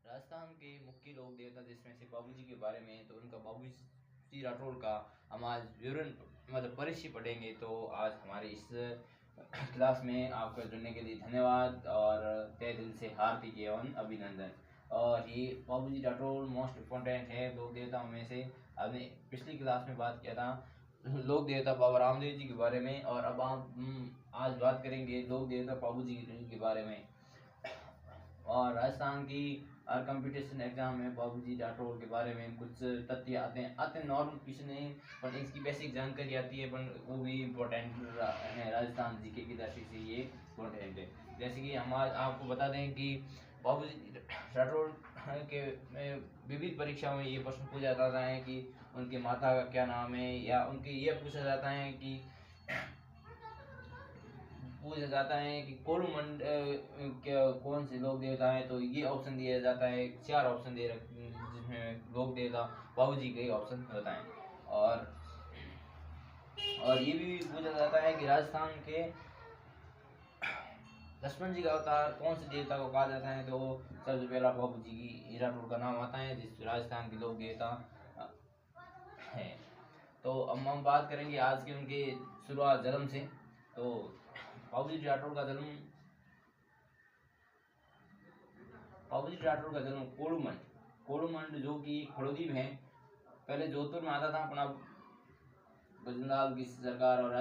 राजस्थान के मुख्य लोक देवता जिसमें से बाबूजी के बारे में, तो उनका बाबूजी राठौड़ का हम आज विवरण मतलब परिचय पढ़ेंगे। तो आज हमारे इस क्लास में आपका जुड़ने के लिए धन्यवाद और तहे दिल से हार्दिक एवं अभिनंदन। और ये बाबूजी राठौड़ मोस्ट इम्पोर्टेंट है लोक देवताओं में से। हमने पिछली क्लास में बात किया था लोक देवता बाबा रामदेव जी के बारे में, और अब आप आज बात करेंगे लोक देवता बाबूजी के बारे में। और राजस्थान की हर कंपटीशन एग्जाम में बाबूजी राठौड़ के बारे में कुछ तथ्य आते हैं नॉर्मल क्वेश्चन है, पर इसकी बेसिक जानकारी आती है, पर वो भी इम्पोर्टेंट है। राजस्थान जीके की दृष्टि से ये इम्पोर्टेंट है। जैसे कि हम आज आपको बता दें कि बाबूजी राठौड़ के विविध परीक्षाओं में ये प्रश्न पूछा जाता है कि उनके माता का क्या नाम है, या उनके ये पूछा जाता है कि कोलुमंड कौन से लोक देवता है, तो ये ऑप्शन दिया जाता है। 4 ऑप्शन दे रखे जिसमें लोक देवता बाबूजी के ऑप्शन बताएं। और ये भी पूछा जाता है कि राजस्थान के लक्ष्मण जी का अवतार कौन से देवता को कहा जाता है, तो सबसे पहला बाबूजी की राठौड़ का नाम आता है जिस राजस्थान के लोक देवता है। तो अब हम बात करेंगे आज के उनके शुरुआत जन्म से। तो बाबूजी राठौड़ का जन्म कोलुमंड जो कि फड़ोदी में है। पहले जोधपुर में आता था अपना बजनलाल की सरकार, और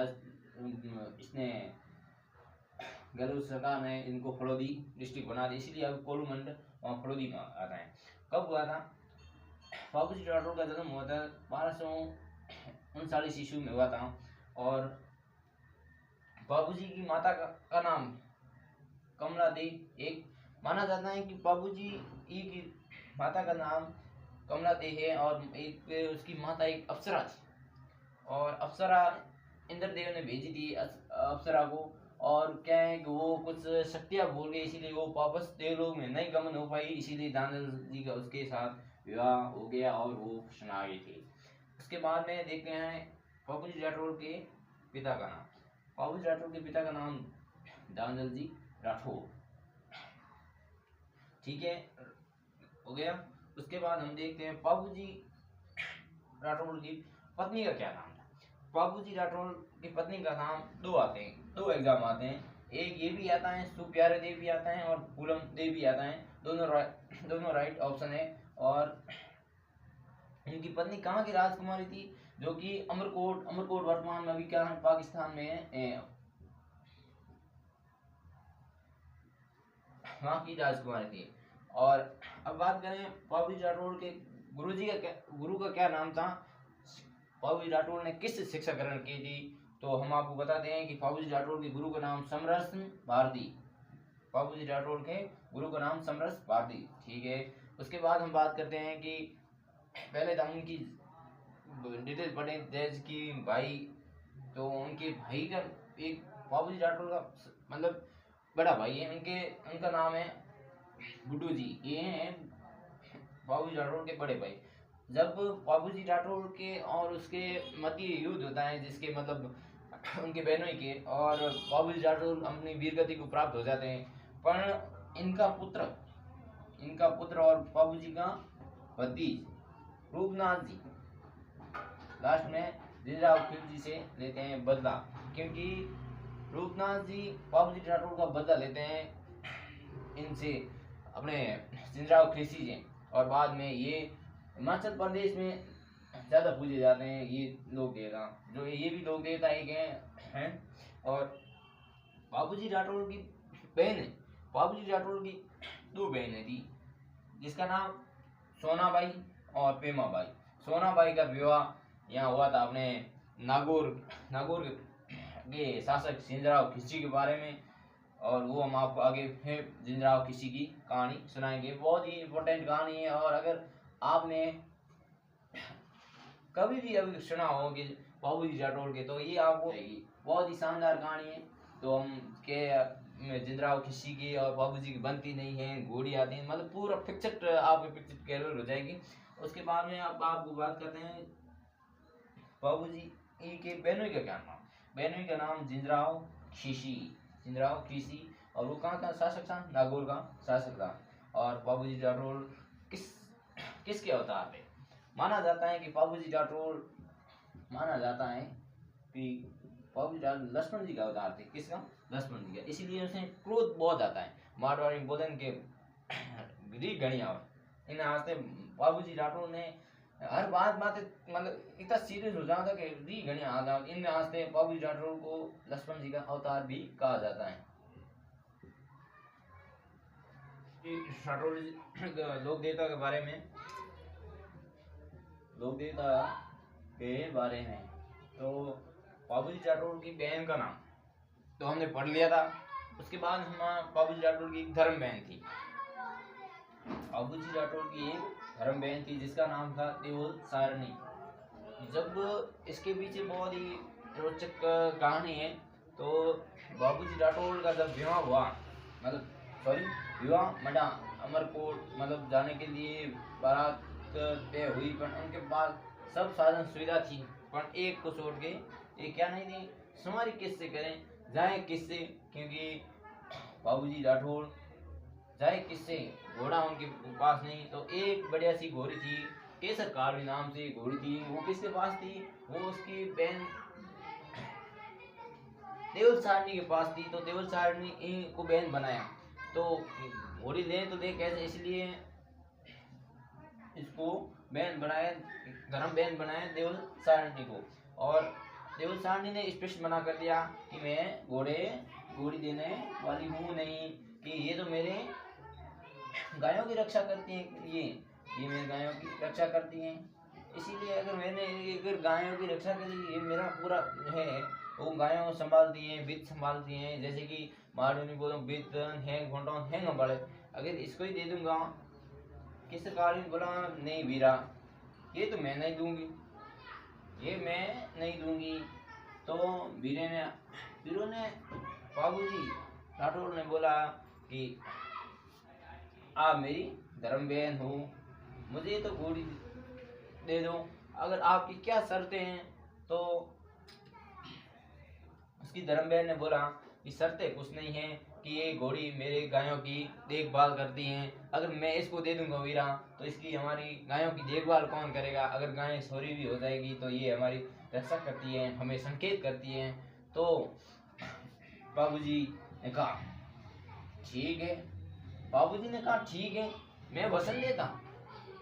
इसने गहलोत सरकार ने इनको फड़ोदी डिस्ट्रिक्ट बना दी, इसीलिए अब कोलुमंड वहाँ फड़ोदी में आता है। कब हुआ था बाबूजी राठौड़ का जन्म? हुआ था 1239 ईस्वी में हुआ था। और बाबूजी की माता का नाम कमला देवी। एक माना जाता है कि बाबूजी की माता का नाम कमला देवी है, और एक उसकी माता एक अप्सरा थी, और अप्सरा इंद्रदेव ने भेजी थी अप्सरा को। और क्या है कि वो कुछ शक्तियाँ भूल गई, इसीलिए वो वापस देवलोक में नहीं गमन हो पाई, इसीलिए दानल जी का उसके साथ विवाह हो गया और वो शना गई थी। उसके बाद में देखते हैं बाबूजी राठौड़ के पिता का नाम। बाबूजी राठौड़ के पिता का नाम दानल जी राठौड़, ठीक है, हो गया। उसके बाद हम देखते हैं बाबूजी राठौड़ की पत्नी का क्या नाम था। बाबूजी राठौड़ की पत्नी का नाम दो एग्जाम आते हैं। एक ये भी आता है, सुप्यारे देव भी आता है, और फूलम देव भी आता है। दोनों राइट ऑप्शन है। और इनकी पत्नी कहाँ की राजकुमारी थी, जो कि अमरकोट वर्तमान में अभी क्या है पाकिस्तान में है, वहाँ की राजकुमारी थी। और अब बात करें बाबूजी राठौड़ के गुरु का क्या नाम था, बाबूजी राठौड़ ने किस शिक्षा ग्रहण की थी, तो हम आपको बताते हैं कि बाबूजी राठौड़ के गुरु का नाम समरस भारती। बाबूजी राठौड़ के गुरु का नाम समरस भारती, ठीक है। उसके बाद हम बात करते हैं कि पहले तो उनकी डिटेल पढ़े जैसे कि भाई, तो उनके भाई का एक बाबूजी राठौड़ का मतलब बड़ा भाई है, उनका नाम है गुड्डू जी। ये हैं बाबूजी राठौड़ के बड़े भाई। जब बाबूजी राठौड़ के और उसके मध्य युद्ध होता है, जिसके मतलब उनके बहनों के, और बाबूजी राठौड़ अपनी वीरगति को प्राप्त हो जाते हैं, पर इनका पुत्र और बाबूजी का भतीज रूपनाथ जी लास्ट में जिंजराव खिलजी से लेते हैं बदला, क्योंकि रूपनाथ जी बाबूजी राठौड़ का बदला लेते हैं इनसे, अपने जिंजराव खिलजी से। और बाद में ये हिमाचल प्रदेश में ज़्यादा पूजे जाते हैं ये लोक देवता, जो ये भी लोक देवता एक हैं। और बाबूजी राठौड़ की बाबूजी राठौड़ की 2 बहनें थी, जिसका नाम सोनाबाई और पेमाबाई। सोनाबाई का विवाह यहाँ हुआ था अपने नागौर के शासक जिंजराव खिलजी के बारे में, और वो हम आपको आगे फिर जिंजराव खिलजी की कहानी सुनाएंगे। बहुत ही इम्पोर्टेंट कहानी है, और अगर आपने कभी भी अभी सुना हो कि बाबूजी राठौड़ के, तो ये आपको बहुत ही शानदार कहानी है। तो हम के जिंजराव खिलजी की और बाबूजी की बनती नहीं है, घोड़ी आती है, मतलब पूरा पिक्चर आपके पिक्चर क्लियर हो जाएगी। उसके बाद में अब आपको बात करते हैं बाबूजी के बहनोई का क्या नाम। बहनोई का नाम जिंजराव खिसी, और वो कहाँ का शासक था, नागौर का शासक था। और बाबूजी राठौड़ किसके अवतार थे? माना जाता है कि बाबूजी राठौड़ लक्ष्मण जी का अवतार थे। किसका? लक्ष्मण जी का। इसीलिए उसे क्रोध बहुत आता है। मारवाड़ी में बोलन के री गणिया इन आस्ते बाबूजी राठौड़ ने हर बात मतलब इतना सीरियस हो जाता कि री गणिया आ जाता। इन आस्ते बाबूजी राठौड़ को लक्ष्मण जी का अवतार भी कहा जाता है। राठौड़ लोक देवता के बारे में तो बाबूजी राठौड़ की बहन का नाम तो हमने पढ़ लिया था। उसके बाद हम बाबूजी राठौड़ की एक धर्म बहन थी। बाबूजी राठौड़ की एक धर्म बहन थी जिसका नाम था देवल सारणी। जब इसके पीछे बहुत ही रोचक कहानी है। तो बाबूजी राठौड़ का जब विवाह मडा अमरकोट मतलब जाने के लिए बारात तय हुई, पर उनके पास सब साधन सुविधा थी, पर एक को छोड़ के ये क्या नहीं थी, सवारी किससे करें, जाए किससे, क्योंकि बाबूजी राठौड़ जाए किससे, घोड़ा उनके पास नहीं। तो एक बढ़िया सी घोड़ी थी, केसर काली नाम से घोड़ी थी। वो किसके पास थी? वो उसकी बहन देवल सारणी के पास थी। तो देवल सारणी को बहन बनाया। तो घोड़ी ले तो ले कैसे, इसलिए इसको बहन बनाया, धर्म बहन बनाया देवल सारणी को। और देवल सारणी ने स्पष्ट मना कर दिया कि मैं घोड़ी देने वाली हूँ नहीं, कि ये तो मेरे गायों की रक्षा करती हैं, ये मेरे गायों की रक्षा करती हैं। इसीलिए अगर गायों की रक्षा के लिए मेरा पूरा है, वो गायों संभालती हैं, वित्त संभालती हैं, जैसे कि मारवाड़ी बोलो वित्त हैंग घोटों हैंग बड़े, अगर इसको ही दे दूंगा, किस कारण बोला नहीं वीरा, ये तो मैं नहीं दूंगी, ये मैं नहीं दूंगी। तो वीरों ने बाबूजी राठौड़ ने बोला कि आप मेरी धर्म बहन हो, मुझे तो घोड़ी दे दो, अगर आपकी क्या शर्तें हैं। तो उसकी धर्म बहन ने बोला कि शर्तें कुछ नहीं है, कि ये घोड़ी मेरे गायों की देखभाल करती हैं, अगर मैं इसको दे दूंगा वीरा तो इसकी हमारी गायों की देखभाल कौन करेगा, अगर गायें सोरी भी हो जाएगी तो ये हमारी रक्षा करती हैं, हमें संकेत करती हैं। तो बाबूजी ने कहा ठीक है, मैं वचन देता,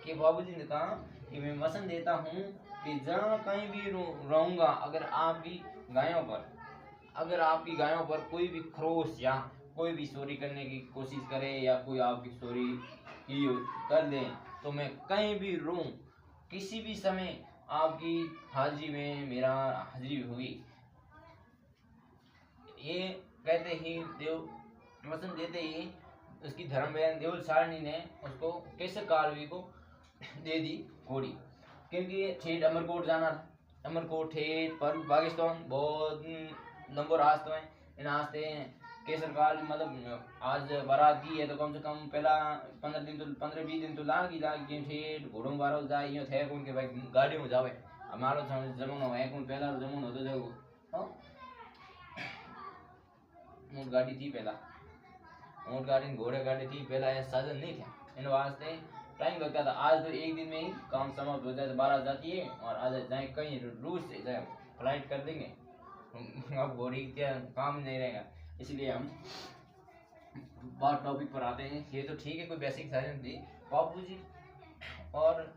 कि बाबूजी ने कहा कि मैं वचन देता हूँ कि जहाँ कहीं भी रहूंगा, अगर आपकी गायों पर कोई भी खरोच या कोई भी चोरी करने की कोशिश करे, या कोई आपकी चोरी की कर दे, तो मैं कहीं भी रहूं, किसी भी समय आपकी हाजिरी में मेरा हाजिरी होगी। ये कहते ही वचन देते ही उसकी धर्म बहन देवल सारणी ने उसको केसर कालवी को दे दी घोड़ी, क्योंकि ठेठ अमरकोट जाना था। अमरकोट ठेठ पर पाकिस्तान बहुत लंबो रास्ता है। इन रास्ते केसर काल मतलब आज बारात की है तो कम से कम पहला 15-20 दिन तो लागी ठेठ घोड़ों बारो जाए, यूँ थे कौन के भाई गाड़ी में जावे, हमारो जमानो है कौन, पहला जमानो तो देखो ऊँट गाड़ी थी, पहला ऊँट गाड़ी घोड़े गाड़ी थी, पहला ऐसा साधन नहीं थे, इन वास्ते टाइम लगता था। आज तो एक दिन में ही काम समाप्त हो जाए, तो बारात जाती है और आज जाए कहीं रूस से जाए फ्लाइट कर देंगे, अब घोड़ी क्या काम नहीं रहेगा। इसलिए हम बात टॉपिक पर आते हैं। ये तो ठीक है, कोई बेसिक साइंस थी बाबूजी। और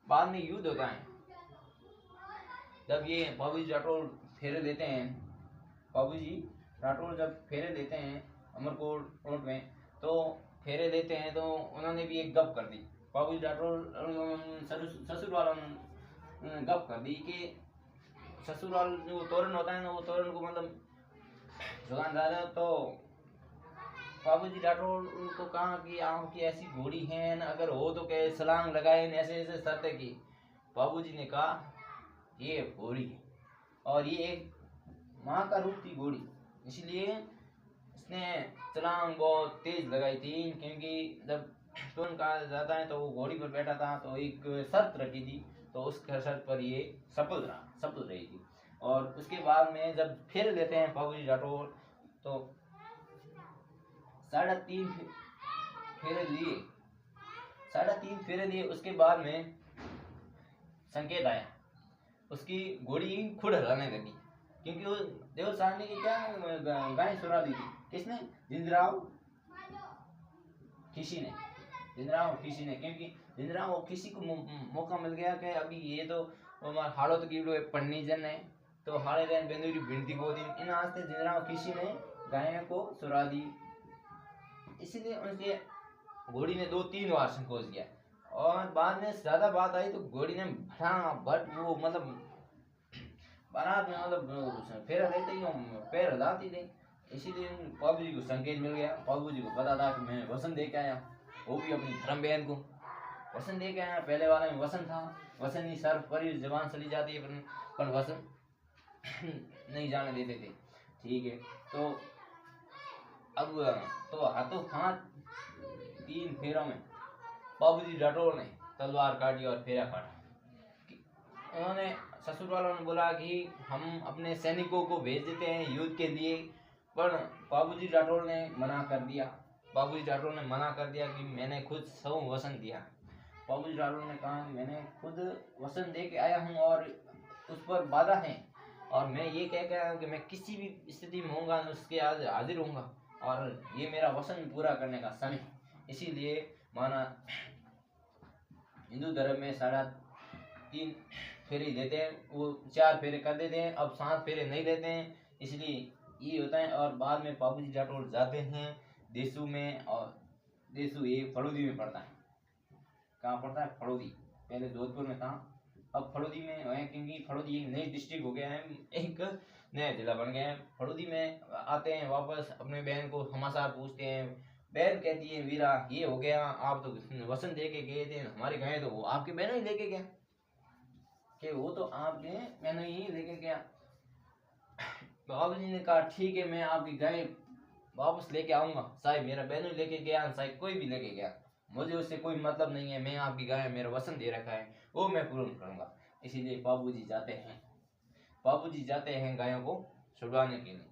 बाद में युद्ध होता है, जब ये बाबूजी राठौड़ फेरे लेते हैं, बाबूजी राठौड़ जब फेरे लेते हैं अमरकोट में, तो फेरे लेते हैं तो उन्होंने भी एक गप कर दी, बाबूजी राठौड़ ससुर वालों ने गप कर दी कि ससुराल जो तोरण होता है ना, वो तोरण को मतलब जुगान दादा, तो बाबूजी राठौड़ को कहा कि आपकी ऐसी घोड़ी है ना, अगर हो तो कहे सलांग लगाए, ऐसे ऐसे शर्तें की। बाबूजी ने कहा ये घोड़ी है और ये एक माँ का रूप थी घोड़ी, इसलिए इसने छलांग बहुत तेज लगाई थी, क्योंकि जब तोरण कहा जाता है तो वो घोड़ी पर बैठा था, तो एक शर्त रखी थी, तो उस शर्त पर ये सफल रही थी। और उसके बाद में जब फेर लेते हैं बाबूजी राठौड़, तो 3.5 फेरे लिए, 3.5 फेरे लिए, उसके बाद में संकेत आया, उसकी घोड़ी खुद हलाने लगी, क्योंकि वो देव साहब ने क्या गाय सुना दी थी। किसने? जिंदराव खिसी ने, जिंदराव खिसी ने, क्योंकि जिंदराव खिसी को मौका मिल गया कि अभी ये तो हाड़ो तो कीड़ो पन्नी जन है, तो हाड़े रहन बेंदुरी भिड़ती गोदी इन आस्ते जिंदराव खिसी ने गाय को सुरा दी। इसीलिए उनके घोड़ी ने 2-3 बार संकोच किया, और बाद में ज्यादा बात आई तो घोड़ी ने भट वो मतलब बारात में मतलब फेरा लेते ही पैर हिलाती थी। इसीलिए बाबू जी को संकेत मिल गया, बाबू जी को पता था कि मैं वसन दे के आया, वो भी अपनी धर्म बहन को वसन दे के आया। पहले वाले में वसन था, वसन ही सर पर जबान चली जाती है पर वसन नहीं जाने देते थे। ठीक है, तो अब तो हाथों हाथ 3 फेरों में बाबूजी राठौर ने तलवार काटी और फेरा काटा। उन्होंने ससुर वालों ने बोला कि हम अपने सैनिकों को भेज देते हैं युद्ध के लिए, पर बाबूजी राठौर ने मना कर दिया। बाबूजी राठौर ने मना कर दिया कि मैंने खुद सौ वसन दिया। बाबूजी राठौर ने कहा कि मैंने खुद वसन दे के आया हूँ और उस पर बाधा है, और मैं ये कह के आया हूँ कि मैं किसी भी स्थिति में होऊंगा उसके आज हाजिर होऊंगा, और ये मेरा वसन पूरा करने का समय। इसीलिए माना हिंदू धर्म में 3.5 फेरे देते हैं, वो 4 फेरे कर देते हैं, अब 7 फेरे नहीं देते हैं, इसलिए ये होता है। और बाद में बाबूजी राठौर जाते हैं देसू में, और देसू ये फड़ौदी में पड़ता है। कहाँ पड़ता है? फड़ौदी। पहले जोधपुर में था, अब फड़ौदी में है, क्योंकि फड़ौदी एक नई डिस्ट्रिक्ट हो गया है, एक नया जिला बन गया है। फड़ौदी में आते हैं वापस, अपने बहन को समाचार पूछते हैं। बहन कहती है वीरा ये हो गया, आप तो वसन दे के गए थे, हमारे गए तो वो आपके बहन ही लेके गया, कि वो तो आपके बहन ही लेके गया। बाबूजी ने कहा ठीक है, मैं आपकी गाय वापस लेके आऊंगा, चाहे मेरा बहन ही लेके गया, चाहे कोई भी लेके गया, मुझे उससे कोई मतलब नहीं है, मैं आपकी गाय मेरा वसन दे रखा है वो मैं पूर्ण करूंगा। इसीलिए बाबूजी जाते हैं गायों को छुड़वाने के लिए।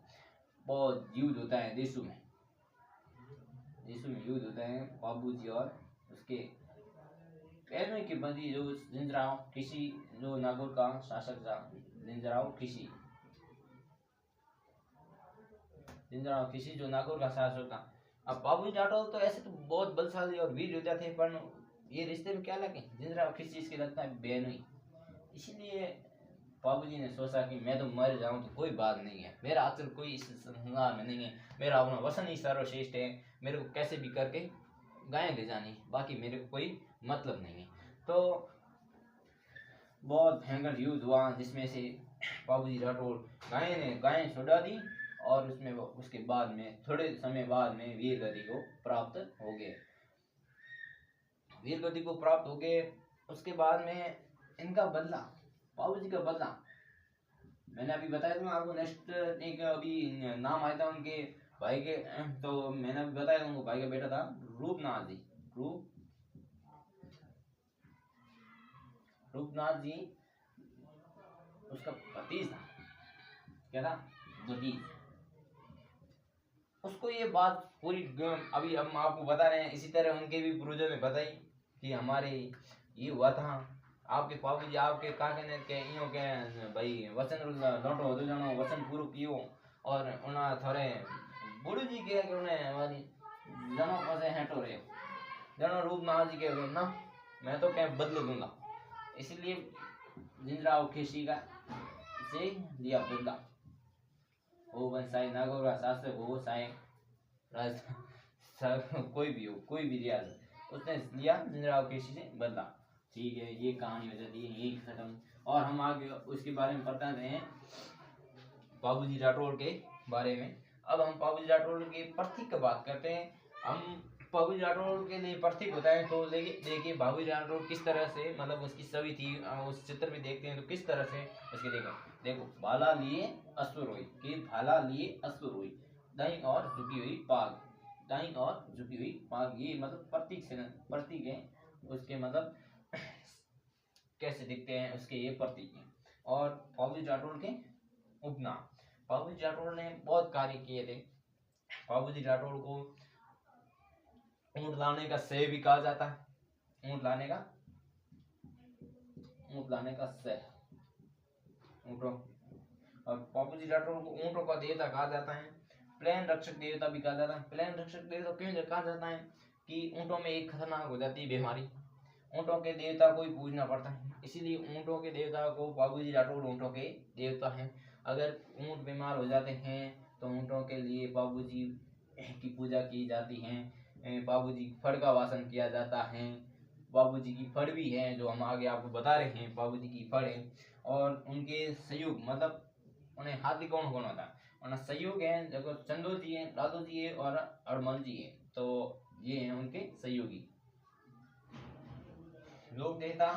बहुत युद्ध होता है देशों में युद्ध होता है। बाबूजी और उसके पहले के बंदी जो जिंदराव खिसी, जो नागौर का शासक था, जिंदराव खिसी जो नागौर का शासक था। अब बाबूजी राठौर तो ऐसे तो बहुत बलशाली और वीर योद्धा थे, पर ये रिश्ते में क्या लगे, जिंदराव खिसी इसके लगता है बहन हुई। इसीलिए बाबूजी ने सोचा कि मैं तो मर जाऊं तो कोई बात नहीं है, मेरा आचल कोई इस संसार में नहीं है, मेरा अपना वसन ही सर्वश्रेष्ठ है, मेरे को कैसे भी करके गाय ले जानी, बाकी मेरे को कोई मतलब नहीं है। तो बहुत भयंकर युद्ध हुआ, जिसमें से बाबूजी राठौर गायें छुड़ा दी, और उसमें उसके बाद में थोड़े समय बाद में वीर गति को प्राप्त हो गए। उसके बाद में इनका बदला, बाबूजी का बदला मैंने अभी बताया था आपको। नेक्स्ट एक अभी नाम आया था उनके भाई के, तो मैंने अभी बताया उनको भाई का बेटा था रूपनाथ जी, उसका भतीज था, क्या था? भतीज। उसको ये बात पूरी अभी हम आपको बता रहे हैं, इसी तरह उनके भी पूर्वजों ने बताई कि हमारे ये हुआ था, आपके बाबूजी आपके काके ने के इयो के भाई वचन लौटो हो जानो, वचन पूरो कियो, और उना थारे गुरु जी के उन्हें हमारी जनो पसे हेटो रे जनो रूपनाथ जी के ना, मैं तो क्या बदल दूंगा। इसलिए जिंदराव खिसी का से लिया बदला, वो बन साई नागौर का शासक हो, साई कोई भी रियाज, उसने लिया जिंदराव खिसी से बदला। ठीक है, ये कहानी हो जाती है यही खत्म। और हम आगे उसके बारे में बताते हैं बाबूजी राठौर के बारे में। अब हम बाबूजी राठौर के प्रतीक की बात करते हैं। हम बाबूजी राठौर के लिए प्रतीक होता है, तो देखिए बाबूजी राठौर किस तरह से मतलब उसकी छवि थी, उस चित्र में देखते हैं तो किस तरह से उसके देखो भाला लिए अश्व रोई, कि भाला लिए अश्व रोई, दाईं और झुकी हुई पाग, ये मतलब प्रतीक है उसके, मतलब कैसे दिखते हैं उसके ये प्रतीक हैं। और बाबूजी राठौर के उपनाम, बाबूजी राठौर ने बहुत कार्य किए थे। बाबूजी राठौर को ऊँट लाने का सह भी कहा जाता है। ऊँट लाने का सह, ऊँटों। और बाबूजी राठौर को ऊँटों का देवता कहा जाता है। प्लेन रक्षक देवता भी कहा जाता है। प्लेन रक्षक देवता क्यों कहा जाता है कि ऊँटों में एक खतरनाक हो जाती है बीमारी, ऊँटों के देवता को ही पूजना पड़ता है, इसीलिए ऊँटों के देवता को बाबूजी राठौर ऊँटों के देवता हैं। अगर ऊँट बीमार हो जाते हैं तो ऊँटों के लिए बाबूजी की पूजा की जाती है। बाबूजी की फड़ का वासन किया जाता है। बाबूजी की फड़ भी है जो हम आगे आपको बता रहे हैं, बाबूजी की फड़ है। और उनके सहयोग मतलब उन्हें हाथी कौन कौन होता है, उन्हें सहयोग है देखो, चंदो जी है, दादू जी है और अड़मल जी है, तो ये हैं उनके सहयोगी। लोक देवता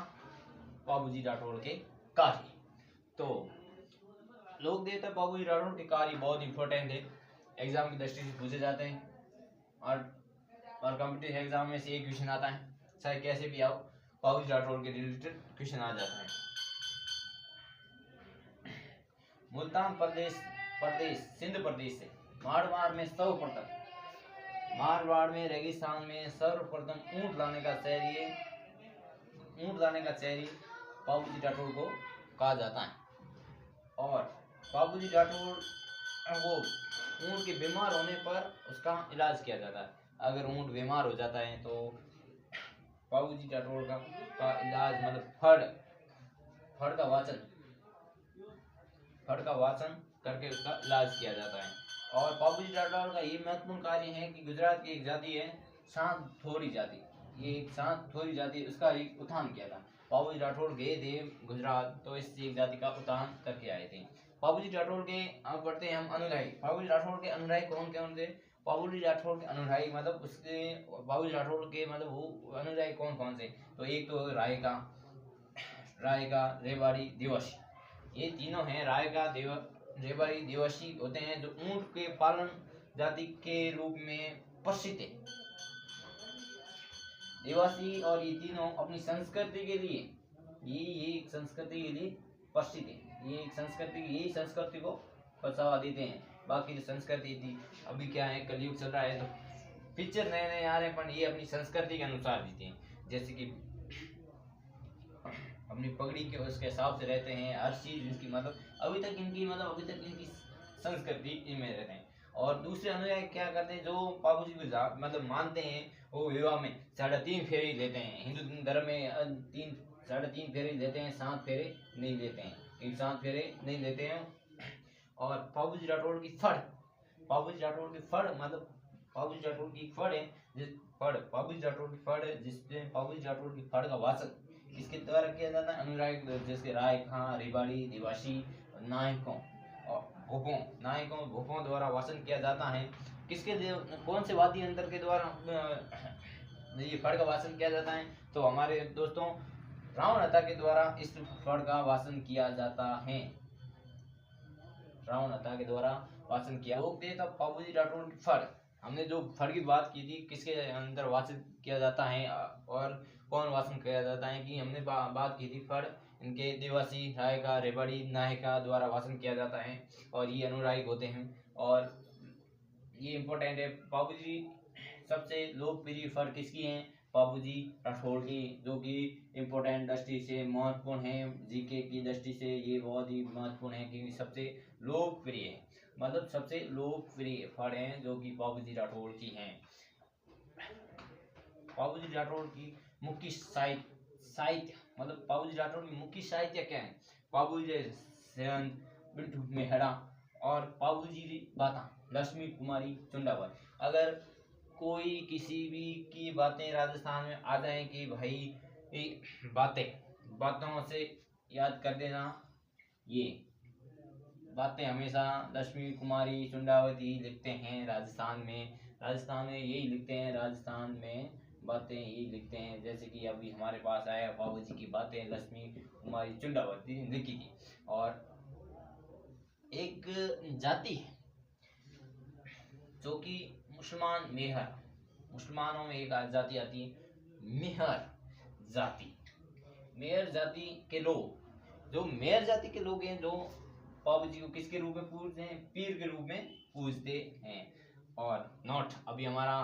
बाबूजी राठौर के कार्य, तो लोक देवता बाबूजी राठौर के कार्य बहुत इंपॉर्टेंट है, एग्जाम की दृष्टि से पूछे जाते हैं और कॉम्पिटिटिव एग्जाम में से एक क्वेश्चन आता है, चाहे कैसे भी आओ, बाबूजी राठौर के रिलेटेड क्वेश्चन आ जाता है। मुल्तान प्रदेश सिंध प्रदेश से मारवाड़ में सर्वप्रथम, मारवाड़ में रेगिस्तान में सर्वप्रथम ऊँट लाने का शहरी बाबूजी राठौर को कहा जाता है। और बाबूजी राठौर को ऊँट के बीमार होने पर उसका इलाज किया जाता है। अगर ऊँट बीमार हो जाता है तो बाबूजी राठौर का इलाज मतलब फड़ का वाचन करके उसका इलाज किया जाता है। और बाबूजी राठौर का ये महत्वपूर्ण कार्य है कि गुजरात की एक जाति है शांत थोरी जाति, ये एक शांत थोरी जाति, उसका एक उत्थान किया था। बाबूजी राठौर गए थे गुजरात, तो इस एक जाति का उत्थान करके आए थे। बाबूजी राठौर के अब बढ़ते हैं हम अनुयायी। बाबूजी राठौर के अनुयायी कौन कौन थे? बाबूजी राठौर के अनुयायी मतलब उसके बाबूजी राठौर के मतलब वो अनुयायी कौन कौन से, तो एक तो रायका रेवाड़ी दिवसी, ये तीनों हैं। रेवाड़ी दिवसी होते हैं जो ऊंट के पालन जाति के रूप में प्रसिद्ध है। दिवसी और ये तीनों अपनी संस्कृति के लिए ये संस्कृति के लिए प्रसिद्ध है। ये एक संस्कृति, यही संस्कृति को बढ़ावा देते हैं। बाकी जो संस्कृति थी, अभी क्या है कलयुग चल रहा है तो पिक्चर नए नए आ रहे हैं, पर ये अपनी संस्कृति के अनुसार जीते हैं। जैसे कि अपनी पगड़ी के उसके हिसाब से रहते हैं, हर चीज इनकी मतलब अभी तक इनकी संस्कृति में रहते हैं। और दूसरे अनुयायी क्या करते हैं, जो बाबूजी को मतलब मानते हैं, वो विवाह में 3.5 फेरे लेते हैं। हिंदू धर्म में 3.5 फेरे लेते हैं, 7 फेरे नहीं लेते हैं, 7 फेरे नहीं लेते हैं। और बाबूजी राठौर की फड़ मतलब बाबूजी राठौर की फड़ है, बाबूजी राठौर की फड़ है, जिसमें बाबूजी राठौर की फड़ का वाचन किसके द्वारा किया जाता है? अनुराग, जैसे राय खां, रेवाड़ी, दिवासी, नायकों और भूपों द्वारा वाचन किया जाता है। कौन से वाद्य यंत्र के द्वारा ये फड़ का वाचन किया जाता है? तो हमारे दोस्तों रावणहत्था के द्वारा इस फड़ का वाचन किया जाता है। रावणहत्था के द्वारा वाचन किया। लोक देवता बाबूजी राठौर की फड़, हमने जो फड़ की बात की थी, किसके अंदर वाचन किया जाता है और कौन वाचन किया जाता है, कि हमने बात की थी फड़ इनके दिवासी, रायका, रेवाड़ी, नायका द्वारा वाचन किया जाता है और ये अनुरागी होते हैं। और ये इम्पोर्टेंट है। बाबूजी सबसे लोकप्रिय फड़ किसकी हैं? बाबूजी राठौर की, जो कि इम्पोर्टेंट दृष्टि से महत्वपूर्ण है, जीके की दृष्टि से ये बहुत ही महत्वपूर्ण है, क्योंकि सबसे लोकप्रिय है, मतलब सबसे लोकप्रिय फड़ हैं जो कि बाबूजी राठौर की हैं। बाबूजी राठौर की मुख्य साहित्य मतलब बाबूजी राठौर की मुख्य साहित्य क्या है? बाबूजी सेन, बिट्टू मेहरा और बाबूजी बाता, लक्ष्मी कुमारी चुंडावर। अगर कोई किसी भी की बातें राजस्थान में आ जाए कि भाई बातों से याद कर देना, ये बातें हमेशा लक्ष्मी कुमारी चुंडावती लिखते हैं। राजस्थान में यही लिखते हैं, राजस्थान में बातें यही लिखते हैं। जैसे कि अभी हमारे पास आया बाबूजी की बातें लक्ष्मी कुमारी चुंडावती ने लिखी थी। और एक जाति है जो कि मुसलमानों में एक जाति आती है मेहर जाति के लोग, जो मेहर जाति के लोग हैं, जो बाबूजी को किसके रूप में पूजते हैं? पीर के रूप में पूजते हैं। और नोट, अभी हमारा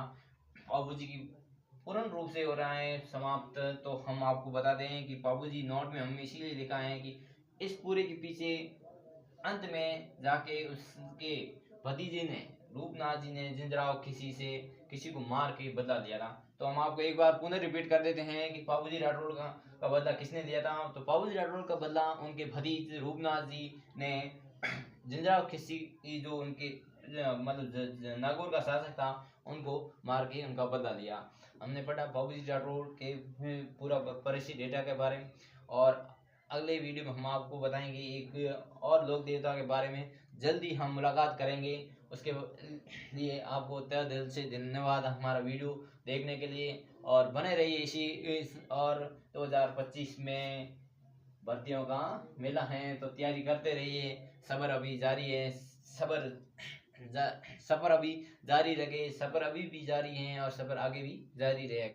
बाबूजी की पूर्ण रूप से हो रहा है समाप्त। तो हम आपको बता दें कि बाबूजी नोट में हमने इसीलिए लिखा है कि इस पूरे के पीछे अंत में जाके उसके भतीजे ने, रूपनाथ जी ने जिंदराव किसी को मार के बदला लिया था। तो हम आपको एक बार पुनः रिपीट कर देते हैं कि बाबूजी राठौड़ का बदला किसने लिया था। तो बाबूजी राठौड़ का बदला उनके भतीजे रूपनाथ जी ने जिंदराव खिसी की, जो उनके मतलब नागौर का शासक था, उनको मार के उनका बदला लिया। हमने पढ़ा बाबूजी राठौड़ के पूरा परिचय डेटा के बारे में। और अगले वीडियो में हम आपको बताएंगे एक और लोक देवता के बारे में। जल्दी हम मुलाकात करेंगे, उसके लिए आपको तहे दिल से धन्यवाद हमारा वीडियो देखने के लिए। और बने रहिए इस और 2025 में भर्तियों का मेला है, तो तैयारी करते रहिए। सफ़र अभी जारी है, सफ़र अभी जारी रखे, सफ़र अभी भी जारी है और सफ़र आगे भी जारी रहेगा।